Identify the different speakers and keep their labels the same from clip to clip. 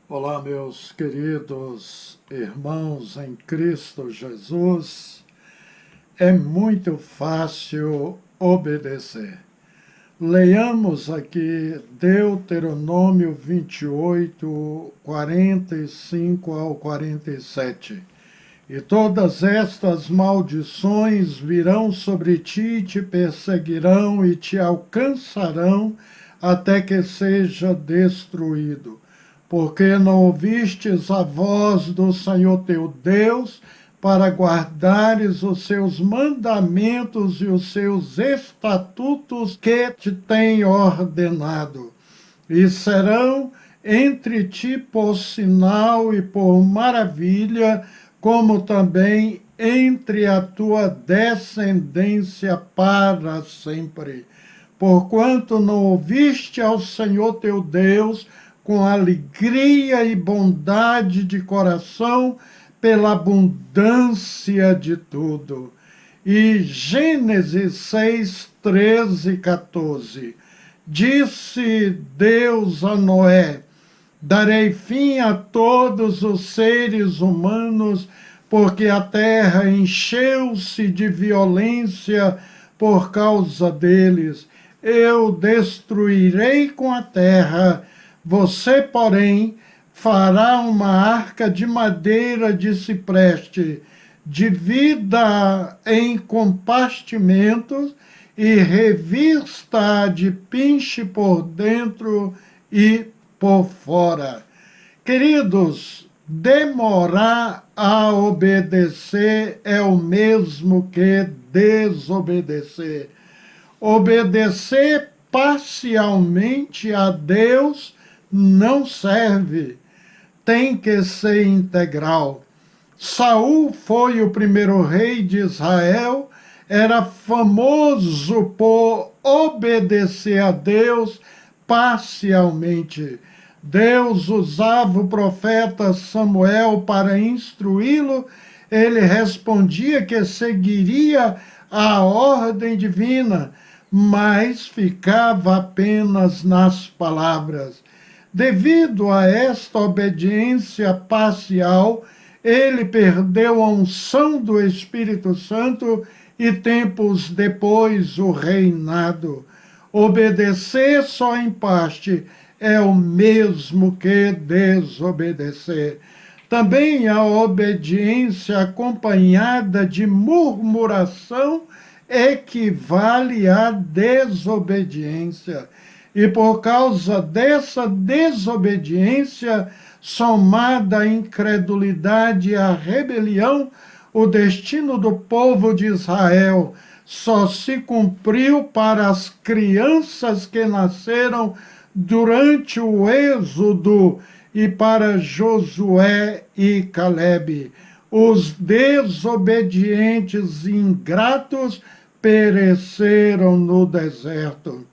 Speaker 1: Olá, meus queridos irmãos em Cristo Jesus. É muito fácil obedecer. Leiamos aqui Deuteronômio 28, 45 ao 47. E todas estas maldições virão sobre ti, te perseguirão e te alcançarão até que seja destruído. Porque não ouvistes a voz do Senhor teu Deus, para guardares os seus mandamentos e os seus estatutos que te tem ordenado. E serão entre ti por sinal e por maravilha, como também entre a tua descendência para sempre. Porquanto não ouviste ao Senhor teu Deus, com alegria e bondade de coração, pela abundância de tudo. E Gênesis 6, 13 e 14. Disse Deus a Noé: darei fim a todos os seres humanos, porque a terra encheu-se de violência por causa deles. Eu destruirei com a terra. Você, porém, fará uma arca de madeira de cipreste, divida em compartimentos e revista de pinche por dentro e por fora. Queridos, demorar a obedecer é o mesmo que desobedecer. Obedecer parcialmente a Deus não serve, tem que ser integral. Saul foi o primeiro rei de Israel, era famoso por obedecer a Deus parcialmente. Deus usava o profeta Samuel para instruí-lo, ele respondia que seguiria a ordem divina, mas ficava apenas nas palavras. Devido a esta obediência parcial, ele perdeu a unção do Espírito Santo e tempos depois o reinado. Obedecer só em parte é o mesmo que desobedecer. Também a obediência acompanhada de murmuração equivale à desobediência. E por causa dessa desobediência, somada à incredulidade e à rebelião, o destino do povo de Israel só se cumpriu para as crianças que nasceram durante o êxodo e para Josué e Calebe. Os desobedientes e ingratos pereceram no deserto.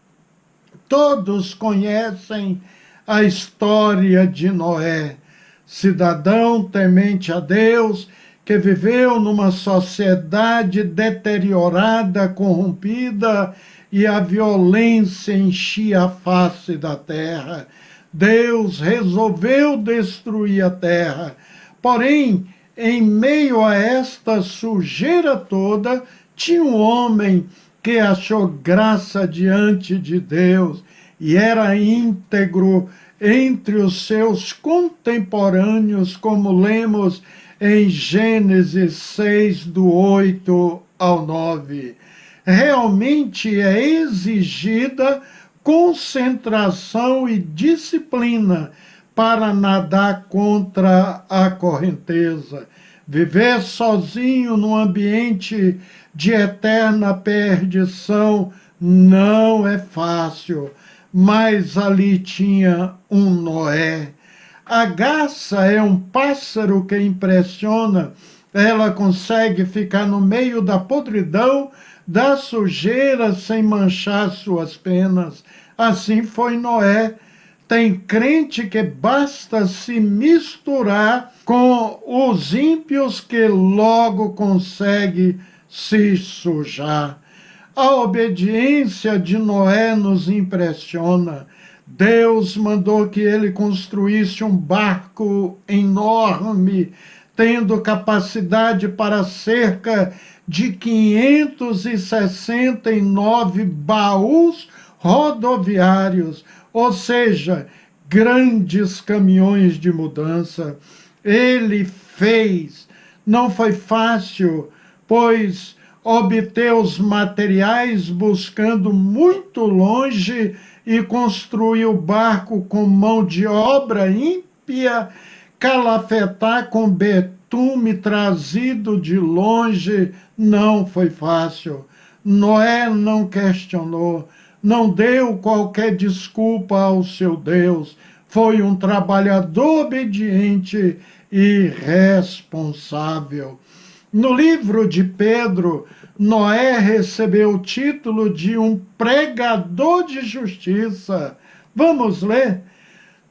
Speaker 1: Todos conhecem a história de Noé, cidadão temente a Deus, que viveu numa sociedade deteriorada, corrompida, e a violência enchia a face da terra. Deus resolveu destruir a terra, porém, em meio a esta sujeira toda, tinha um homem que achou graça diante de Deus e era íntegro entre os seus contemporâneos, como lemos em Gênesis 6, do 8 ao 9. Realmente é exigida concentração e disciplina para nadar contra a correnteza. Viver sozinho num ambiente de eterna perdição não é fácil, mas ali tinha um Noé. A garça é um pássaro que impressiona, ela consegue ficar no meio da podridão, da sujeira, sem manchar suas penas. assim foi Noé. Tem crente que basta se misturar com os ímpios que logo consegue se sujar. A obediência de Noé nos impressiona. Deus mandou que ele construísse um barco enorme, tendo capacidade para cerca de 569 baús rodoviários, ou seja, grandes caminhões de mudança. Ele fez. Não foi fácil, pois obter os materiais buscando muito longe e construir o barco com mão de obra ímpia, calafetar com betume trazido de longe, não foi fácil. Noé não questionou, não deu qualquer desculpa ao seu Deus. Foi um trabalhador obediente e responsável. No livro de Pedro, Noé recebeu o título de um pregador de justiça. Vamos ler?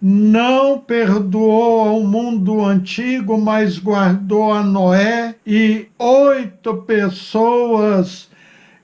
Speaker 1: Não perdoou ao mundo antigo, mas guardou a Noé e 8 pessoas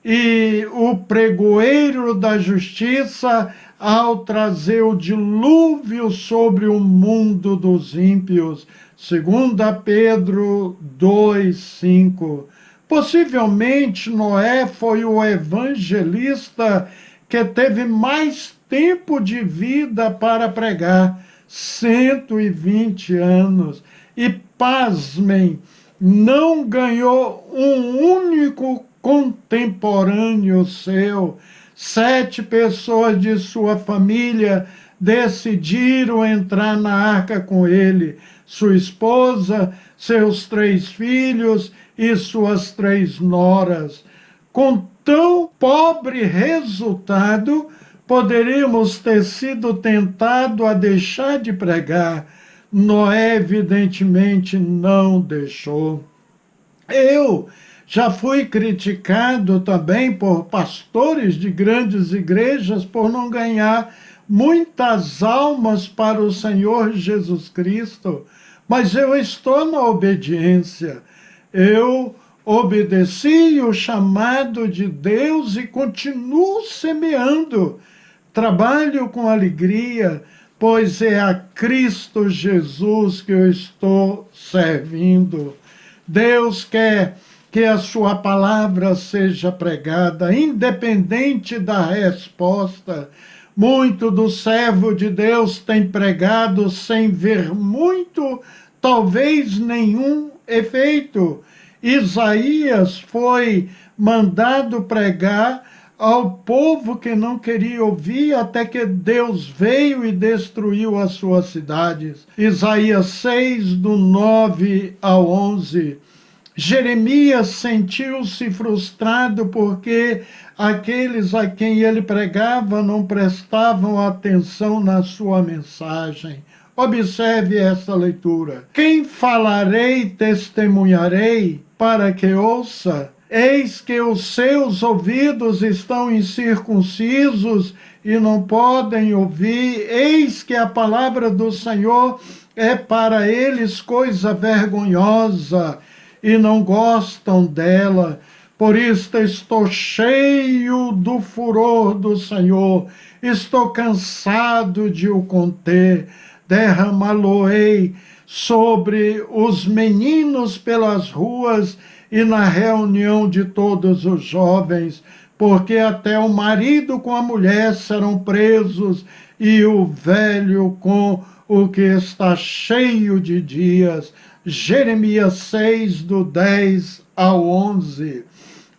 Speaker 1: e o pregoeiro da justiça ao trazer o dilúvio sobre o mundo dos ímpios. 2 Pedro 2:5. Possivelmente Noé foi o evangelista que teve mais tempo de vida para pregar, 120 anos. E, pasmem, não ganhou um único contemporâneo seu. 7 pessoas de sua família decidiram entrar na arca com ele: sua esposa, seus 3 filhos e suas 3 noras. Com tão pobre resultado, poderíamos ter sido tentados a deixar de pregar. Noé, evidentemente, não deixou. Eu já fui criticado também por pastores de grandes igrejas por não ganhar muitas almas para o Senhor Jesus Cristo, mas eu estou na obediência. Eu obedeci o chamado de Deus e continuo semeando. Trabalho com alegria, pois é a Cristo Jesus que eu estou servindo. Deus quer que a sua palavra seja pregada, independente da resposta. Muito do servo de Deus tem pregado sem ver muito, talvez nenhum efeito. Isaías foi mandado pregar ao povo que não queria ouvir, até que Deus veio e destruiu as suas cidades. Isaías 6, do 9 ao 11. Jeremias sentiu-se frustrado porque aqueles a quem ele pregava não prestavam atenção na sua mensagem. Observe essa leitura. Quem falarei, testemunharei, para que ouça? Eis que os seus ouvidos estão incircuncisos e não podem ouvir. Eis que a palavra do Senhor é para eles coisa vergonhosa e não gostam dela. Por isto estou cheio do furor do Senhor, estou cansado de o conter. Derramá-lo-ei sobre os meninos pelas ruas e na reunião de todos os jovens, porque até o marido com a mulher serão presos e o velho com o que está cheio de dias. Jeremias 6, do 10 ao 11.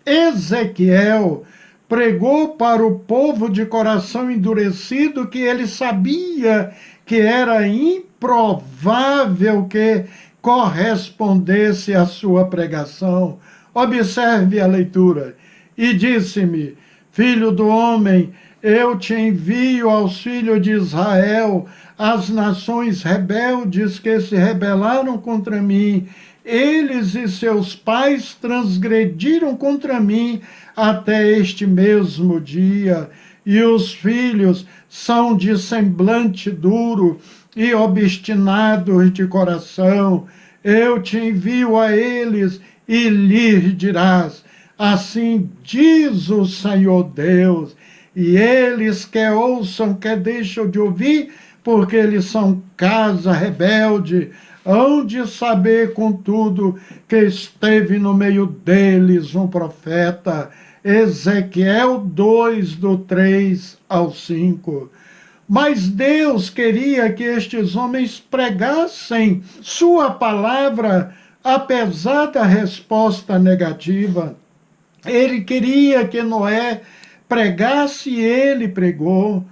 Speaker 1: Ezequiel pregou para o povo de coração endurecido que ele sabia que era improvável que correspondesse à sua pregação. Observe a leitura. E disse-me: filho do homem, eu te envio aos filhos de Israel, as nações rebeldes que se rebelaram contra mim. Eles e seus pais transgrediram contra mim até este mesmo dia, e os filhos são de semblante duro e obstinados de coração. Eu te envio a eles e lhes dirás: assim diz o Senhor Deus. E eles quer ouçam, quer deixam de ouvir, porque eles são casa rebelde, hão de saber, contudo, que esteve no meio deles um profeta. Ezequiel 2, do 3 ao 5. Mas Deus queria que estes homens pregassem sua palavra, apesar da resposta negativa. Ele queria que Noé pregasse e ele pregou.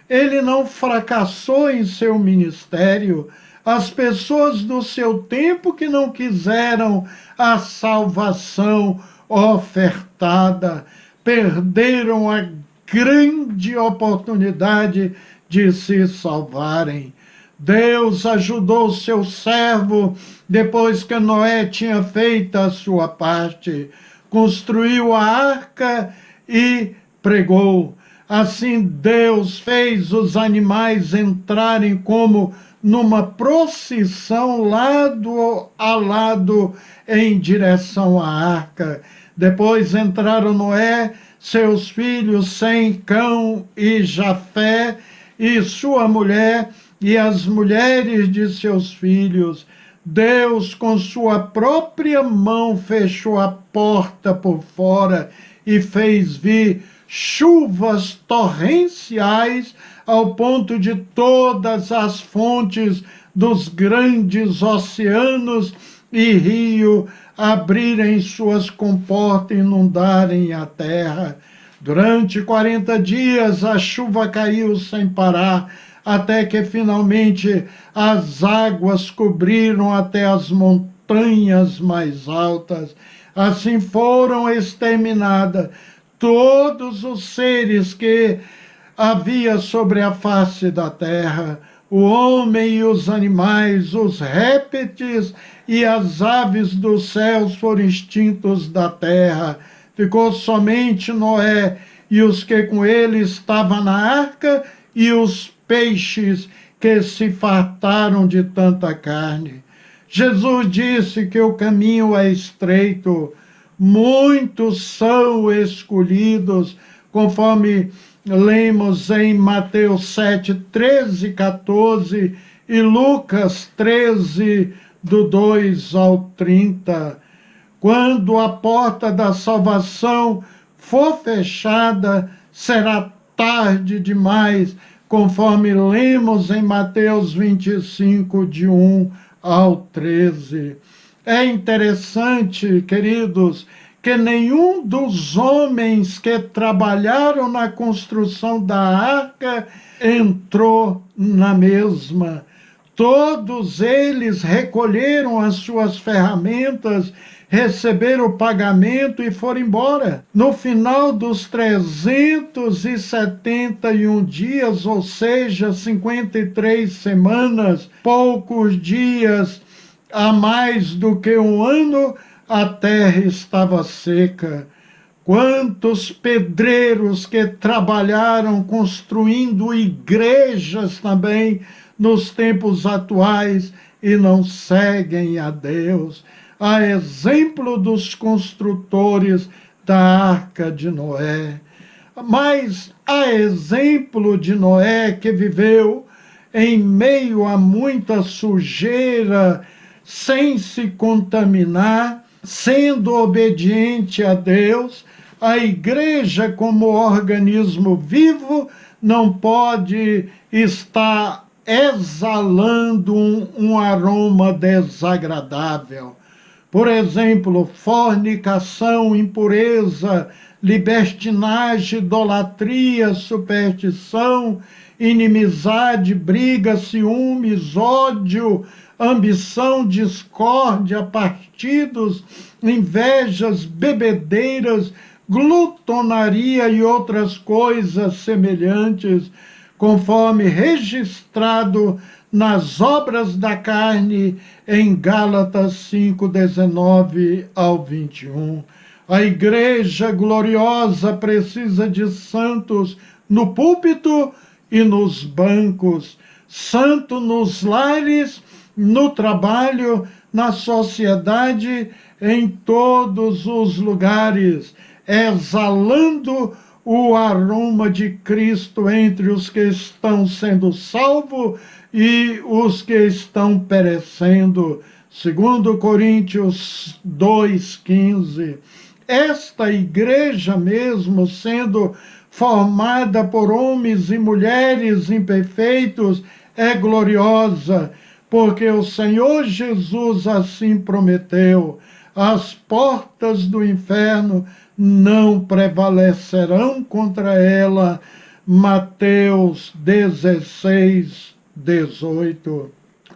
Speaker 1: Ele não fracassou em seu ministério. As pessoas do seu tempo que não quiseram a salvação ofertada, perderam a grande oportunidade de se salvarem. Deus ajudou seu servo depois que Noé tinha feito a sua parte, construiu a arca e pregou. Assim Deus fez os animais entrarem como numa procissão lado a lado em direção à arca. Depois entraram Noé, seus filhos Sem, Cão e Jafé, e sua mulher e as mulheres de seus filhos. Deus, com sua própria mão, fechou a porta por fora e fez vir chuvas torrenciais ao ponto de todas as fontes dos grandes oceanos e rio abrirem suas comportas e inundarem a terra. Durante 40 dias a chuva caiu sem parar, até que finalmente as águas cobriram até as montanhas mais altas. Assim foram exterminadas todos os seres que havia sobre a face da terra, o homem e os animais, os répteis e as aves dos céus foram extintos da terra. Ficou somente Noé e os que com ele estavam na arca e os peixes que se fartaram de tanta carne. Jesus disse que o caminho é estreito, muitos são escolhidos, conforme lemos em Mateus 7, 13, 14 e Lucas 13, do 2 ao 30. Quando a porta da salvação for fechada, será tarde demais, conforme lemos em Mateus 25, de 1 ao 13. É interessante, queridos, que nenhum dos homens que trabalharam na construção da arca entrou na mesma. Todos eles recolheram as suas ferramentas, receberam o pagamento e foram embora. No final dos 371 dias, ou seja, 53 semanas, poucos dias a mais do que um ano, a terra estava seca. Quantos pedreiros que trabalharam construindo igrejas também nos tempos atuais e não seguem a Deus. A exemplo dos construtores da Arca de Noé. Mas a exemplo de Noé, que viveu em meio a muita sujeira, sem se contaminar, sendo obediente a Deus, a igreja, como organismo vivo, não pode estar exalando um aroma desagradável. Por exemplo, fornicação, impureza, libertinagem, idolatria, superstição, inimizade, briga, ciúmes, ódio, ambição, discórdia, partidos, invejas, bebedeiras, glutonaria e outras coisas semelhantes, conforme registrado nas obras da carne em Gálatas 5, 19 ao 21. A igreja gloriosa precisa de santos no púlpito e nos bancos, santo nos lares, no trabalho, na sociedade, em todos os lugares, exalando o aroma de Cristo entre os que estão sendo salvos e os que estão perecendo. Segundo Coríntios 2,15. Esta igreja mesmo, sendo formada por homens e mulheres imperfeitos, é gloriosa, porque o Senhor Jesus assim prometeu: as portas do inferno não prevalecerão contra ela. Mateus 16:18.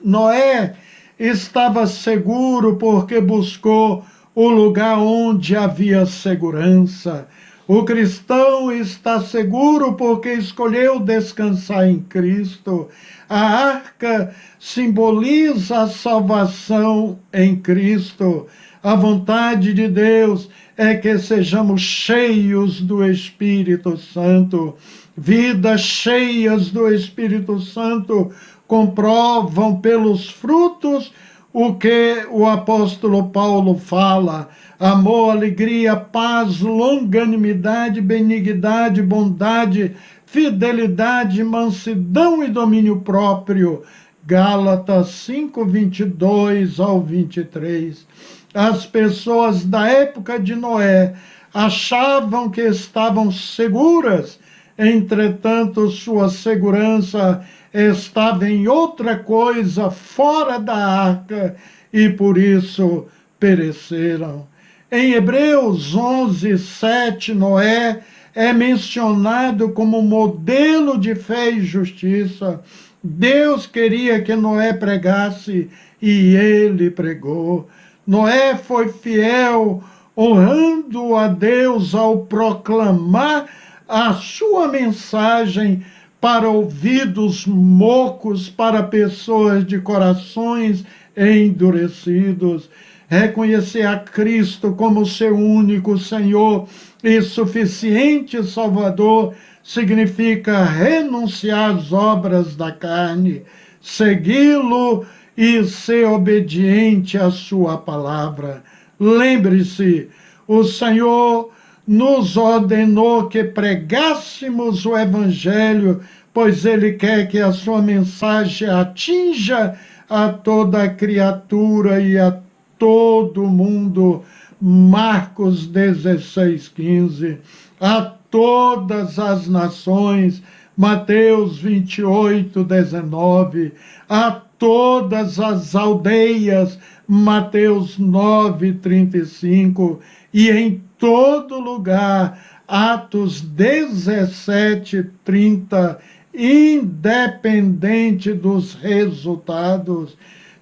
Speaker 1: Noé estava seguro porque buscou o lugar onde havia segurança. O cristão está seguro porque escolheu descansar em Cristo. A arca simboliza a salvação em Cristo. A vontade de Deus é que sejamos cheios do Espírito Santo. Vidas cheias do Espírito Santo comprovam pelos frutos o que o apóstolo Paulo fala: amor, alegria, paz, longanimidade, benignidade, bondade, fidelidade, mansidão e domínio próprio. Gálatas 5:22-23. As pessoas da época de Noé achavam que estavam seguras, entretanto sua segurança estava em outra coisa fora da arca e por isso pereceram. Em Hebreus 11:7, Noé é mencionado como modelo de fé e justiça. Deus queria que Noé pregasse e ele pregou. Noé foi fiel, honrando a Deus ao proclamar a sua mensagem para ouvidos moucos, para pessoas de corações endurecidos. Reconhecer a Cristo como seu único Senhor e suficiente Salvador significa renunciar às obras da carne, segui-lo e ser obediente à sua palavra. Lembre-se, o Senhor nos ordenou que pregássemos o Evangelho, pois Ele quer que a sua mensagem atinja a toda criatura e a todo mundo. Marcos 16:15. A todas as nações. Mateus 28:19. A todas as aldeias. Mateus 9:35. E em todo lugar. Atos 17:30. Independente dos resultados.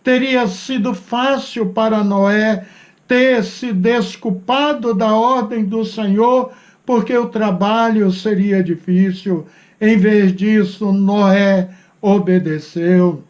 Speaker 1: Teria sido fácil para Noé ter se desculpado da ordem do Senhor, porque o trabalho seria difícil. Em vez disso, Noé obedeceu.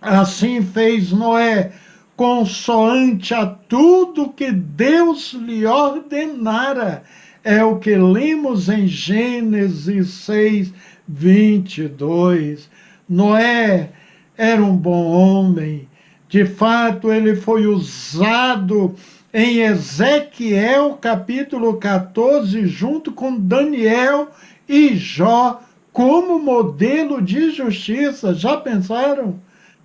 Speaker 1: Assim fez Noé, consoante a tudo que Deus lhe ordenara. É o que lemos em Gênesis 6:22. Noé era um bom homem. De fato, ele foi usado em Ezequiel capítulo 14, junto com Daniel e Jó, como modelo de justiça. Já pensaram?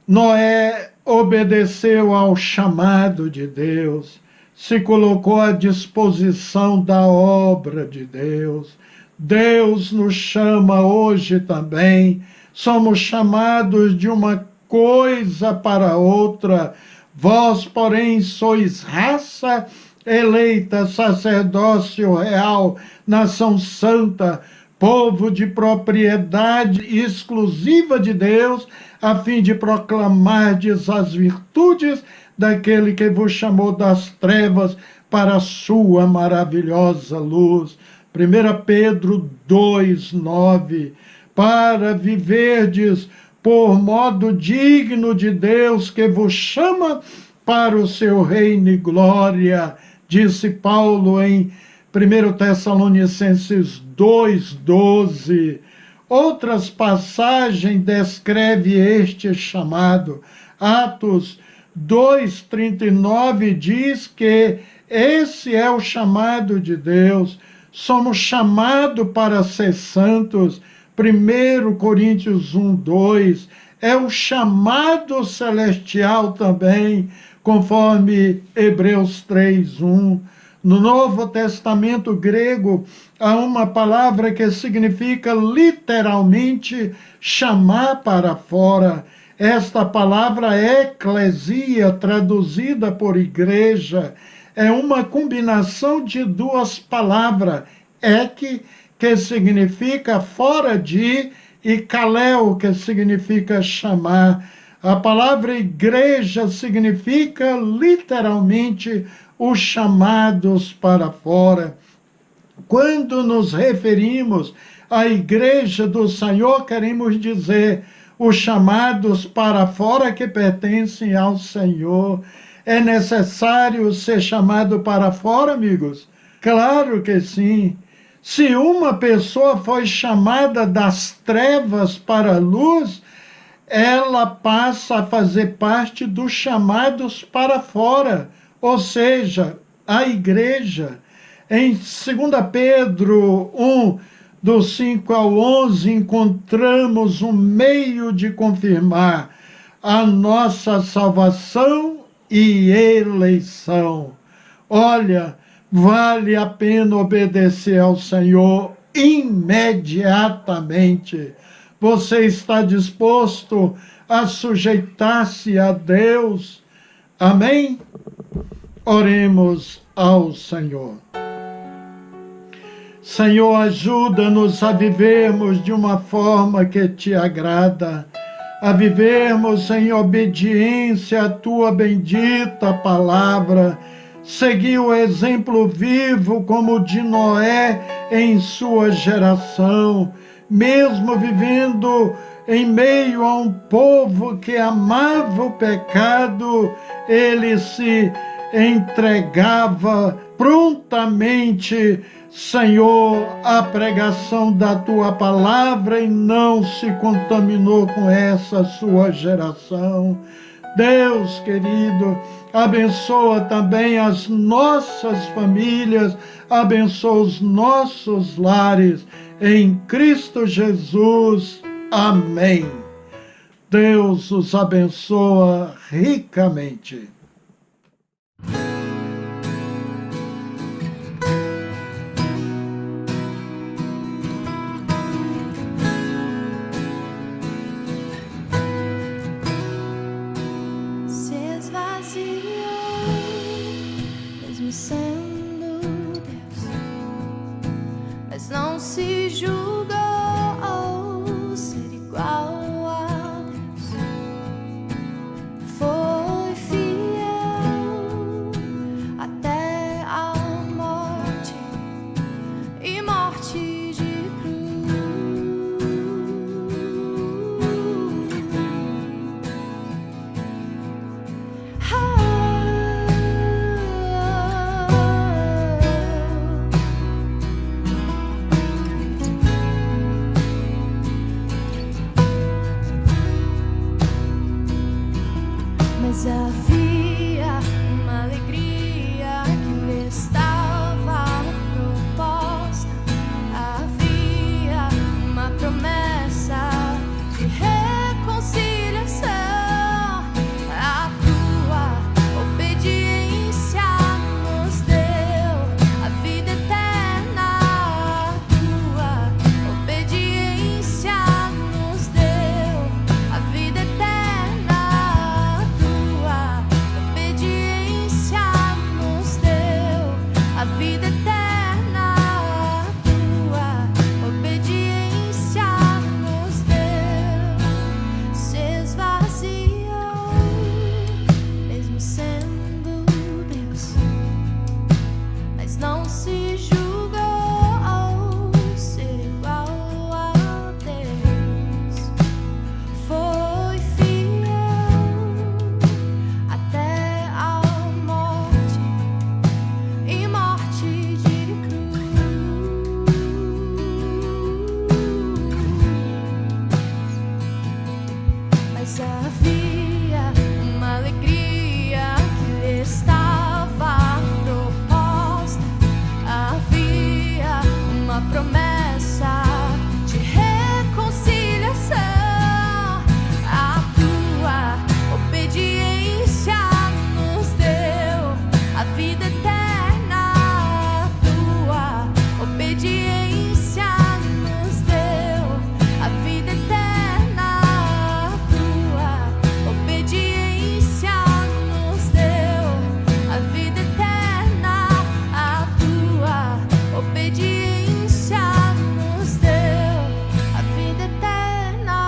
Speaker 1: Noé obedeceu ao chamado de Deus, se colocou à disposição da obra de Deus. Deus nos chama hoje também. Somos chamados de uma coisa para outra. Vós, porém, sois raça eleita, sacerdócio real, nação santa, povo de propriedade exclusiva de Deus, a fim de proclamardes as virtudes daquele que vos chamou das trevas para a sua maravilhosa luz. 1 Pedro 2:9. Para viverdes por modo digno de Deus que vos chama para o seu reino e glória, disse Paulo em 1 Tessalonicenses 2:12. Outras passagens descreve este chamado. Atos 2:39 diz que esse é o chamado de Deus. Somos chamados para ser santos. 1 Coríntios 1:2 é o chamado celestial também, conforme Hebreus 3:1. No Novo Testamento grego, há uma palavra que significa literalmente chamar para fora. Esta palavra eclesia, traduzida por igreja, é uma combinação de duas palavras, que significa fora de, e kaleo, que significa chamar. A palavra igreja significa literalmente os chamados para fora. Quando nos referimos à igreja do Senhor, queremos dizer os chamados para fora que pertencem ao Senhor. É necessário ser chamado para fora, amigos? Claro que sim. Se uma pessoa foi chamada das trevas para a luz, ela passa a fazer parte dos chamados para fora, ou seja, a igreja. Em 2 Pedro 1, do 5 ao 11, encontramos um meio de confirmar a nossa salvação e eleição. Olha, vale a pena obedecer ao Senhor imediatamente. Você está disposto a sujeitar-se a Deus? Amém? Oremos ao Senhor. Senhor, ajuda-nos a vivermos de uma forma que te agrada, a vivermos em obediência à tua bendita palavra, seguir o exemplo vivo como o de Noé em sua geração, mesmo vivendo em meio a um povo que amava o pecado, ele se entregava prontamente, Senhor, à pregação da tua palavra e não se contaminou com essa sua geração. Deus querido, abençoa também as nossas famílias, abençoa os nossos lares, em Cristo Jesus. Amém. Deus os abençoa ricamente.
Speaker 2: Se esvaziou, mesmo sendo Deus, mas não se julgou ser igual a Deus. Foi fiel até a morte, e morte de cruz. Mas havia uma alegria que lhe estava proposta. Havia uma promessa de reconciliação. A tua obediência nos deu a vida eterna. A tua obediência nos deu a vida eterna. A tua mas havia uma alegria que lhe estava proposta. Havia uma promessa de reconciliação. A tua obediência nos deu a vida eterna. A tua obediência nos deu a vida eterna. A tua obediência nos deu a vida eterna. A tua obediência nos deu a vida eterna.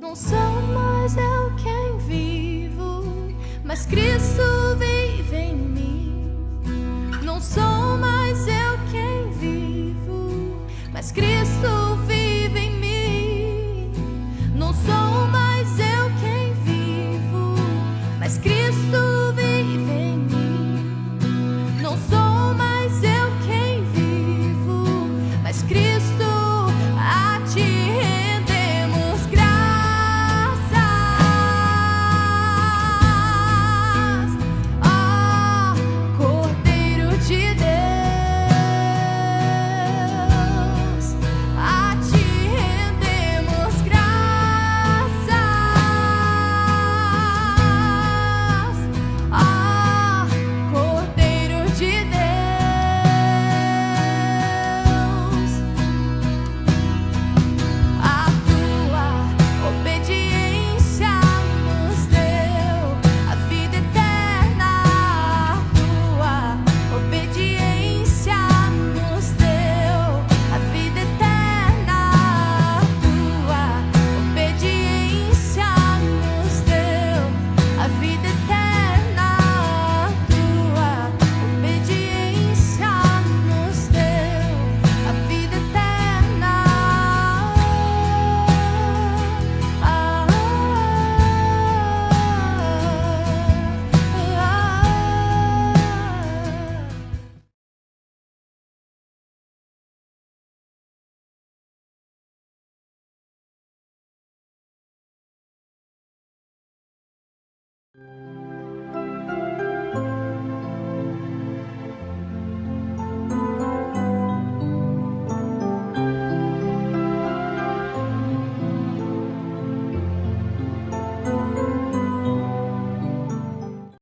Speaker 2: Não sou mais eu quem vivo, mas Cristo